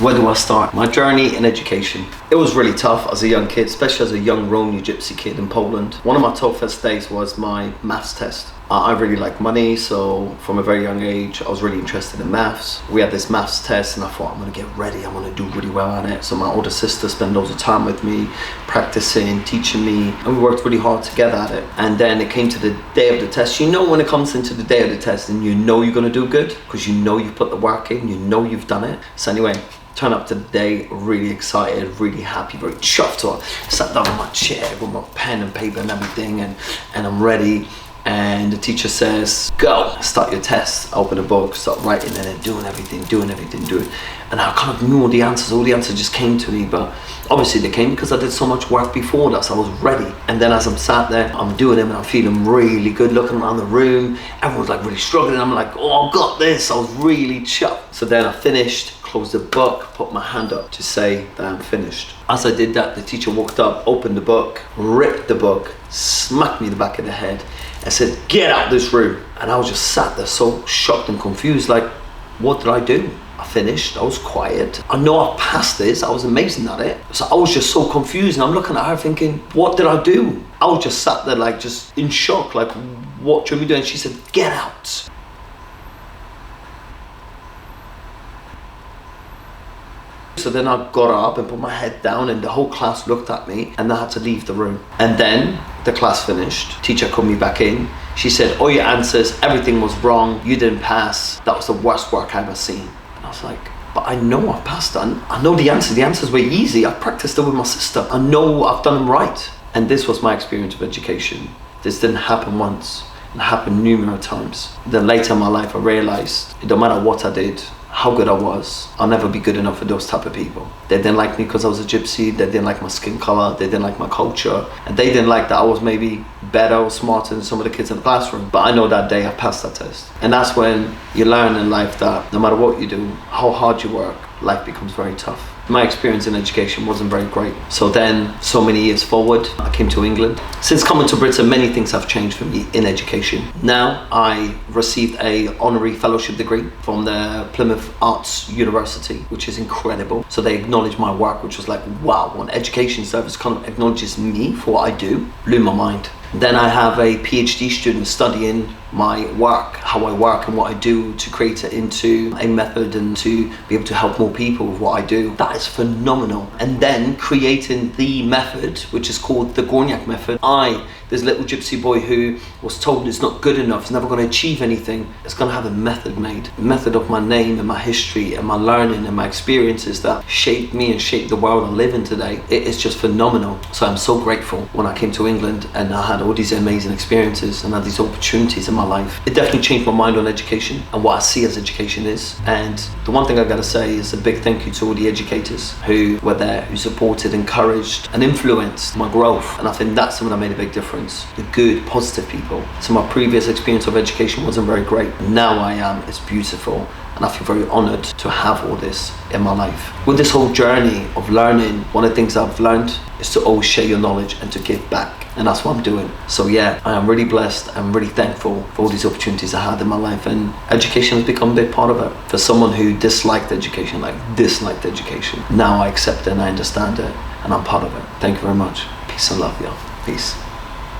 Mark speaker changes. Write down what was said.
Speaker 1: Where do I start? My journey in education. It was really tough as a young kid, especially as a young Romeo Gypsy kid in Poland. One of my toughest days was my maths test. I really like money, so from a very young age, I was really interested in maths. We had this maths test and I thought, I'm gonna get ready, I'm gonna do really well at it. So my older sister spent loads of time with me, practicing, teaching me, and we worked really hard together at it. And then it came to the day of the test. You know when it comes into the day of the test and you know you're gonna do good, because you know you've put the work in, you know you've done it. So anyway, turn up to the day really excited, really happy, very chuffed. So I sat down on my chair with my pen and paper and everything, and I'm ready. And the teacher says, go, start your test. I open the book, start writing and then doing everything. And I kind of knew all the answers just came to me, but obviously they came because I did so much work before that, so I was ready. And then as I'm sat there, I'm doing them and I'm feeling really good, looking around the room. Everyone's like really struggling. I'm like, oh, I've got this. I was really chuffed. So then I finished, closed the book, put my hand up to say that I'm finished. As I did that, the teacher walked up, opened the book, ripped the book, smacked me in the back of the head, and said, get out of this room. And I was just sat there so shocked and confused, like, what did I do? I finished, I was quiet. I know I passed this, I was amazing at it. So I was just so confused and I'm looking at her thinking, what did I do? I was just sat there like just in shock, like, what should we do? And she said, get out. So then I got up and put my head down and the whole class looked at me and I had to leave the room. And then the class finished, teacher called me back in. She said, all your answers, everything was wrong, you didn't pass. That was the worst work I've ever seen. And I was like, but I know I passed that. I know the answers were easy. I practiced it with my sister. I know I've done them right. And this was my experience of education. This didn't happen once, it happened numerous times. Then later in my life, I realized it don't matter what I did, how good I was, I'll never be good enough for those type of people. They didn't like me because I was a gypsy, they didn't like my skin color, they didn't like my culture, and they didn't like that I was maybe better or smarter than some of the kids in the classroom. But I know that day I passed that test. And that's when you learn in life that no matter what you do, how hard you work, life becomes very tough. My experience in education wasn't very great. So then, so many years forward, I came to England. Since coming to Britain, many things have changed for me in education. Now, I received a honorary fellowship degree from the Plymouth Arts University, which is incredible. So they acknowledged my work, which was like, wow, an education service kind of acknowledges me for what I do. Blew my mind. Then I have a PhD student studying my work, how I work and what I do to create it into a method and to be able to help more people with what I do. That is phenomenal. And then creating the method, which is called the Gorniak Method. This little gypsy boy who was told it's not good enough, it's never going to achieve anything, it's going to have a method made. A method of my name and my history and my learning and my experiences that shaped me and shaped the world I live in today. It is just phenomenal. So I'm so grateful when I came to England and I had all these amazing experiences and had these opportunities in my life. It definitely changed my mind on education and what I see as education is. And the one thing I gotta say is a big thank you to all the educators who were there, who supported, encouraged and influenced my growth. And I think that's something that made a big difference. The good, positive people. So my previous experience of education wasn't very great. Now I am, it's beautiful. And I feel very honored to have all this in my life. With this whole journey of learning, one of the things I've learned is to always share your knowledge and to give back. And that's what I'm doing. So yeah, I am really blessed. I'm really thankful for all these opportunities I had in my life. And education has become a big part of it. For someone who disliked education, now I accept it and I understand it. And I'm part of it. Thank you very much. Peace and love, y'all. Peace.